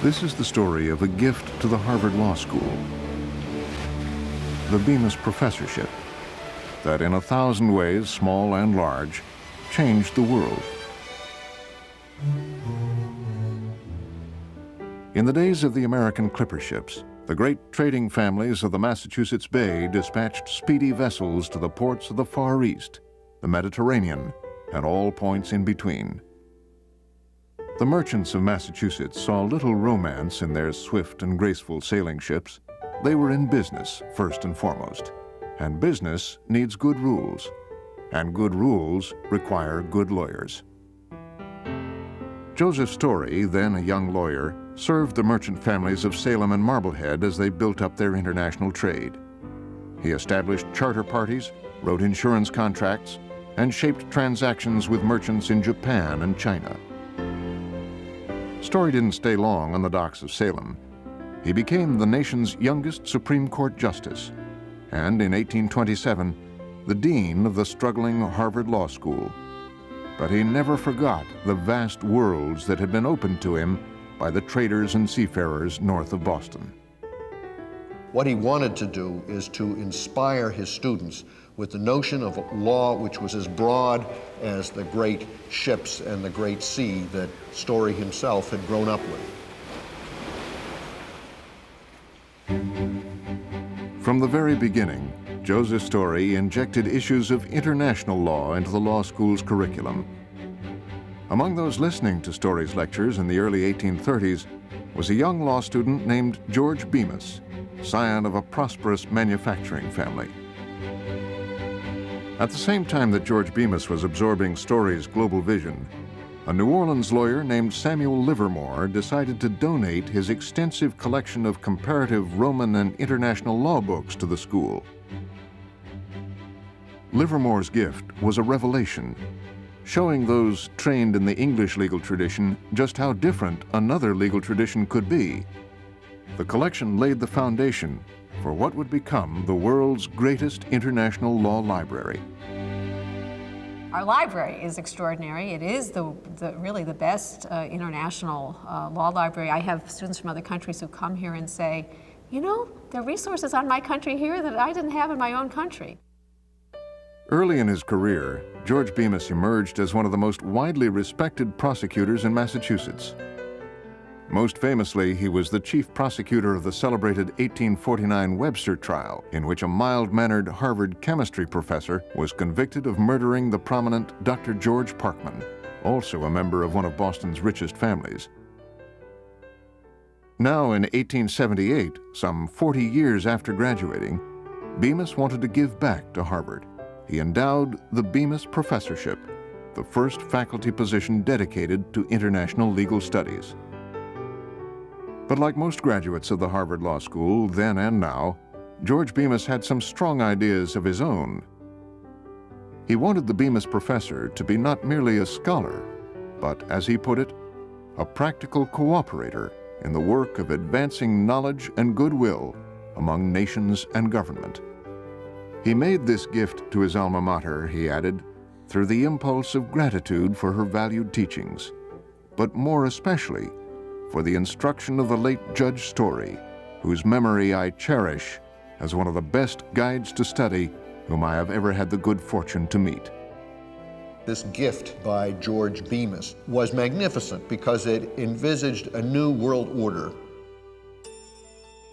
This is the story of a gift to the Harvard Law School, the Bemis professorship, that in 1,000 ways, small and large, changed the world. In the days of the American clipper ships, the great trading families of the Massachusetts Bay dispatched speedy vessels to the ports of the Far East, the Mediterranean, and all points in between. The merchants of Massachusetts saw little romance in their swift and graceful sailing ships. They were in business, first and foremost. And business needs good rules. And good rules require good lawyers. Joseph Story, then a young lawyer, served the merchant families of Salem and Marblehead as they built up their international trade. He established charter parties, wrote insurance contracts, and shaped transactions with merchants in Japan and China. Story didn't stay long on the docks of Salem. He became the nation's youngest Supreme Court justice, and in 1827, the dean of the struggling Harvard Law School. But he never forgot the vast worlds that had been opened to him by the traders and seafarers north of Boston. What he wanted to do is to inspire his students with the notion of law which was as broad as the great ships and the great sea that Story himself had grown up with. From the very beginning, Joseph Story injected issues of international law into the law school's curriculum. Among those listening to Story's lectures in the early 1830s was a young law student named George Bemis, scion of a prosperous manufacturing family. At the same time that George Bemis was absorbing Story's global vision, a New Orleans lawyer named Samuel Livermore decided to donate his extensive collection of comparative Roman and international law books to the school. Livermore's gift was a revelation, showing those trained in the English legal tradition just how different another legal tradition could be. The collection laid the foundation for what would become the world's greatest international law library. Our library is extraordinary. It is really the best international law library. I have students from other countries who come here and say, you know, there are resources on my country here that I didn't have in my own country. Early in his career, George Bemis emerged as one of the most widely respected prosecutors in Massachusetts. Most famously, he was the chief prosecutor of the celebrated 1849 Webster trial, in which a mild-mannered Harvard chemistry professor was convicted of murdering the prominent Dr. George Parkman, also a member of one of Boston's richest families. Now in 1878, some 40 years after graduating, Bemis wanted to give back to Harvard. He endowed the Bemis professorship, the first faculty position dedicated to international legal studies. But like most graduates of the Harvard Law School, then and now, George Bemis had some strong ideas of his own. He wanted the Bemis professor to be not merely a scholar, but, as he put it, a practical cooperator in the work of advancing knowledge and goodwill among nations and government. He made this gift to his alma mater, he added, through the impulse of gratitude for her valued teachings, but more especially for the instruction of the late Judge Story, whose memory I cherish as one of the best guides to study whom I have ever had the good fortune to meet. This gift by George Bemis was magnificent because it envisaged a new world order.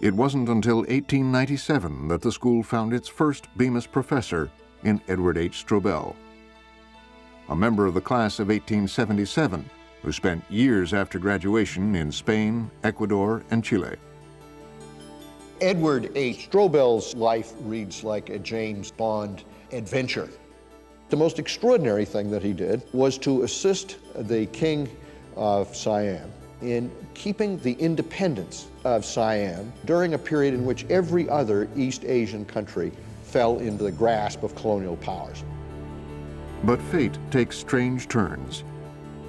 It wasn't until 1897 that the school found its first Bemis professor in Edward H. Strobel, a member of the class of 1877, who spent years after graduation in Spain, Ecuador, and Chile. Edward H. Strobel's life reads like a James Bond adventure. The most extraordinary thing that he did was to assist the King of Siam in keeping the independence of Siam during a period in which every other East Asian country fell into the grasp of colonial powers. But fate takes strange turns.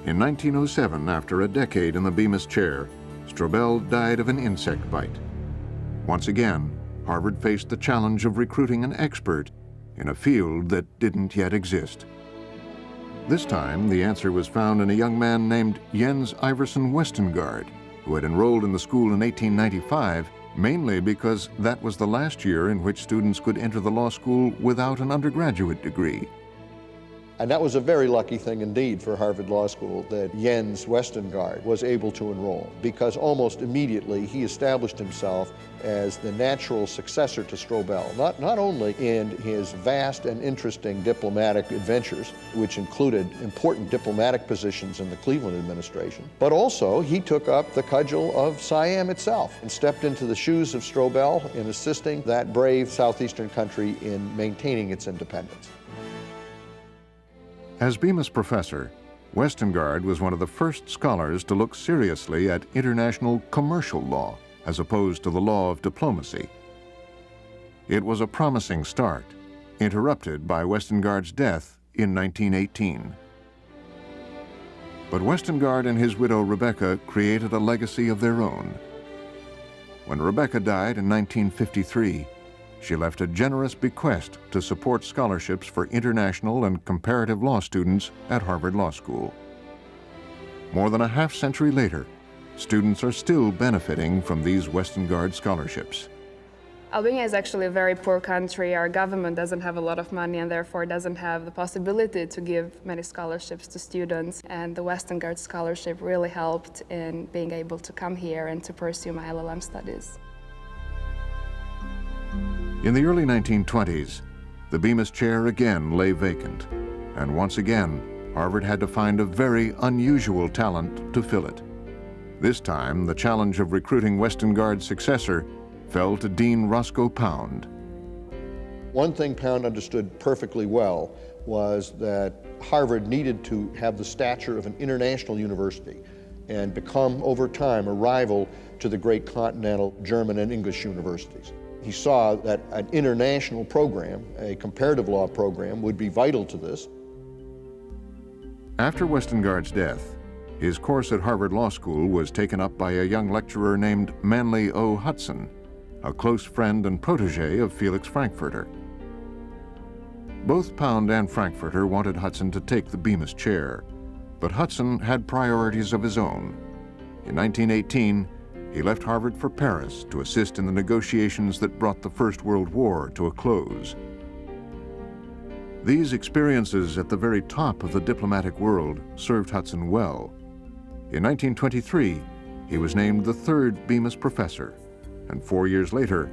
In 1907, after a decade in the Bemis chair, Strobel died of an insect bite. Once again, Harvard faced the challenge of recruiting an expert in a field that didn't yet exist. This time, the answer was found in a young man named Jens Iverson Westengard, who had enrolled in the school in 1895 mainly because that was the last year in which students could enter the law school without an undergraduate degree. And that was a very lucky thing indeed for Harvard Law School that Jens Westengard was able to enroll, because almost immediately he established himself as the natural successor to Strobel, not only in his vast and interesting diplomatic adventures, which included important diplomatic positions in the Cleveland administration, but also he took up the cudgel of Siam itself and stepped into the shoes of Strobel in assisting that brave southeastern country in maintaining its independence. As Bemis Professor, Westengard was one of the first scholars to look seriously at international commercial law as opposed to the law of diplomacy. It was a promising start, interrupted by Westengard's death in 1918. But Westengard and his widow Rebecca created a legacy of their own. When Rebecca died in 1953, she left a generous bequest to support scholarships for international and comparative law students at Harvard Law School. More than a half-century later, students are still benefiting from these Westengard scholarships. Albania is actually a very poor country. Our government doesn't have a lot of money and therefore doesn't have the possibility to give many scholarships to students. And the Westengard scholarship really helped in being able to come here and to pursue my LLM studies. In the early 1920s, the Bemis chair again lay vacant, and once again, Harvard had to find a very unusual talent to fill it. This time, the challenge of recruiting Westengard's successor fell to Dean Roscoe Pound. One thing Pound understood perfectly well was that Harvard needed to have the stature of an international university and become, over time, a rival to the great continental German and English universities. He saw that an international program, a comparative law program, would be vital to this. After Westengard's death, his course at Harvard Law School was taken up by a young lecturer named Manly O. Hudson, a close friend and protege of Felix Frankfurter. Both Pound and Frankfurter wanted Hudson to take the Bemis chair, but Hudson had priorities of his own. In 1918, he left Harvard for Paris to assist in the negotiations that brought the First World War to a close. These experiences at the very top of the diplomatic world served Hudson well. In 1923, he was named the third Bemis Professor, and 4 years later,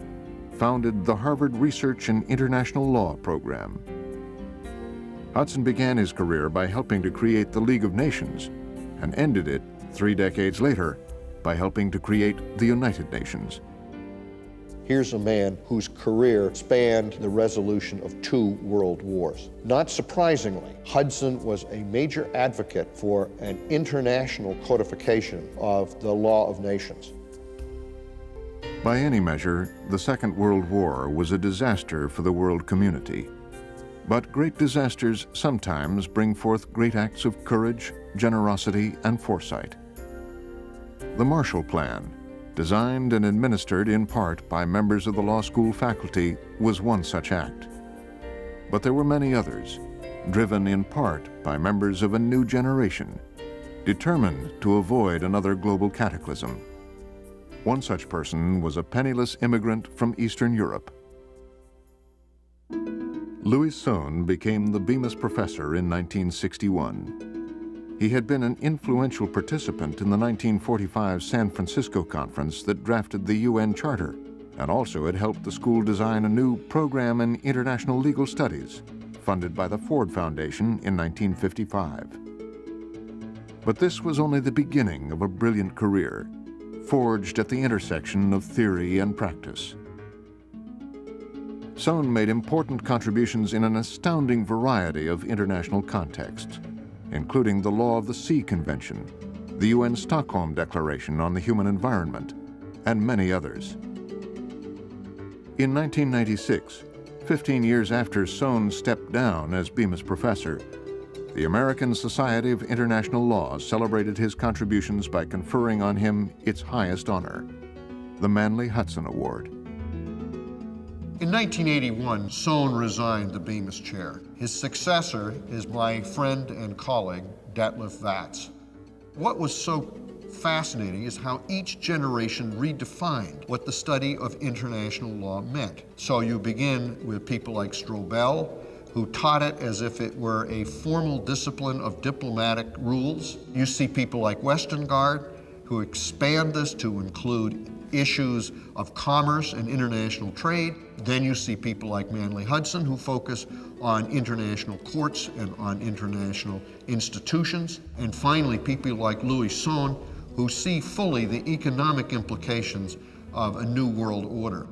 founded the Harvard Research and International Law program. Hudson began his career by helping to create the League of Nations, and ended it 3 decades later by helping to create the United Nations. Here's a man whose career spanned the resolution of 2 world wars. Not surprisingly, Hudson was a major advocate for an international codification of the law of nations. By any measure, the Second World War was a disaster for the world community. But great disasters sometimes bring forth great acts of courage, generosity, and foresight. The Marshall Plan, designed and administered in part by members of the law school faculty, was one such act. But there were many others, driven in part by members of a new generation, determined to avoid another global cataclysm. One such person was a penniless immigrant from Eastern Europe. Louis Sohn became the Bemis Professor in 1961. He had been an influential participant in the 1945 San Francisco conference that drafted the UN Charter, and also had helped the school design a new program in international legal studies, funded by the Ford Foundation in 1955. But this was only the beginning of a brilliant career, forged at the intersection of theory and practice. Sohn made important contributions in an astounding variety of international contexts, including the Law of the Sea Convention, the UN Stockholm Declaration on the Human Environment, and many others. In 1996, 15 years after Sohn stepped down as Bemis Professor, the American Society of International Law celebrated his contributions by conferring on him its highest honor, the Manly Hudson Award. In 1981, Sohn resigned the Bemis chair. His successor is my friend and colleague, Detlef Vatz. What was so fascinating is how each generation redefined what the study of international law meant. So you begin with people like Strobel, who taught it as if it were a formal discipline of diplomatic rules. You see people like Westengard, who expand this to include issues of commerce and international trade. Then you see people like Manley Hudson, who focus on international courts and on international institutions. And finally, people like Louis Sohn, who see fully the economic implications of a new world order.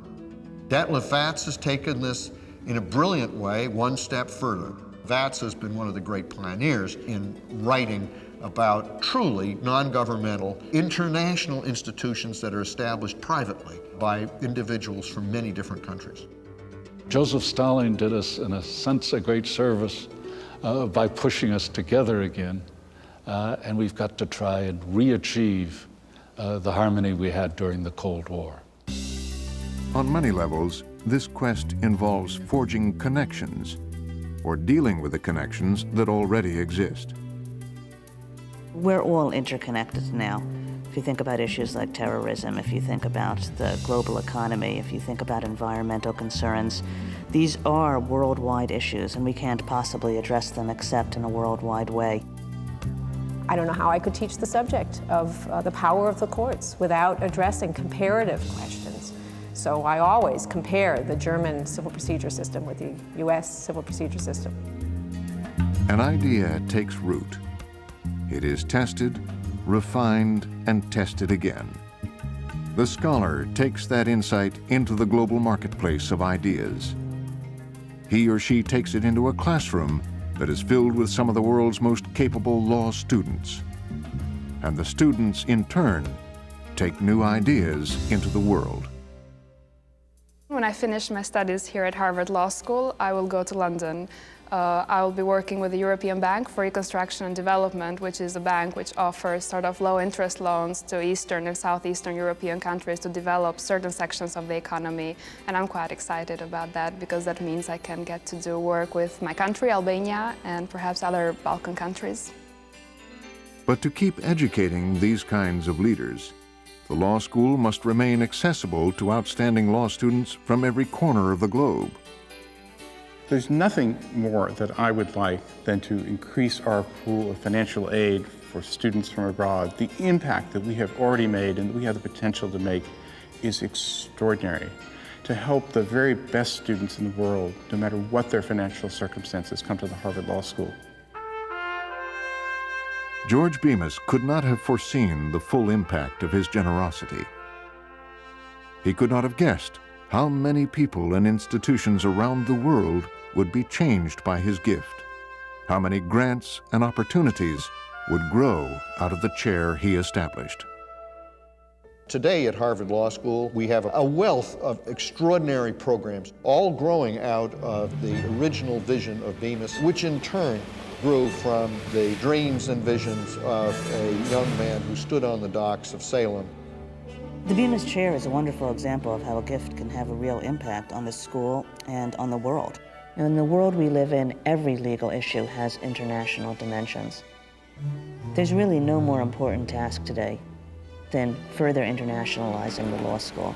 Detlef Vatz has taken this in a brilliant way one step further. Vatz has been one of the great pioneers in writing about truly non-governmental international institutions that are established privately by individuals from many different countries. Joseph Stalin did us, in a sense, a great service by pushing us together again, and we've got to try and re-achieve the harmony we had during the Cold War. On many levels, this quest involves forging connections or dealing with the connections that already exist. We're all interconnected now. If you think about issues like terrorism, if you think about the global economy, if you think about environmental concerns, these are worldwide issues, and we can't possibly address them except in a worldwide way. I don't know how I could teach the subject of the power of the courts without addressing comparative questions. So I always compare the German civil procedure system with the US civil procedure system. An idea takes root. It is tested, refined, and tested again. The scholar takes that insight into the global marketplace of ideas. He or she takes it into a classroom that is filled with some of the world's most capable law students. And the students, in turn, take new ideas into the world. When I finish my studies here at Harvard Law School, I will go to London. I will be working with the European Bank for Reconstruction and Development, which is a bank which offers sort of low-interest loans to Eastern and Southeastern European countries to develop certain sections of the economy. And I'm quite excited about that because that means I can get to do work with my country, Albania, and perhaps other Balkan countries. But to keep educating these kinds of leaders, the law school must remain accessible to outstanding law students from every corner of the globe. There's nothing more that I would like than to increase our pool of financial aid for students from abroad. The impact that we have already made and that we have the potential to make is extraordinary. To help the very best students in the world, no matter what their financial circumstances, come to the Harvard Law School. George Bemis could not have foreseen the full impact of his generosity. He could not have guessed how many people and institutions around the world would be changed by his gift, how many grants and opportunities would grow out of the chair he established. Today at Harvard Law School, we have a wealth of extraordinary programs, all growing out of the original vision of Bemis, which in turn grew from the dreams and visions of a young man who stood on the docks of Salem. The Bemis Chair is a wonderful example of how a gift can have a real impact on the school and on the world. In the world we live in, every legal issue has international dimensions. There's really no more important task today than further internationalizing the law school.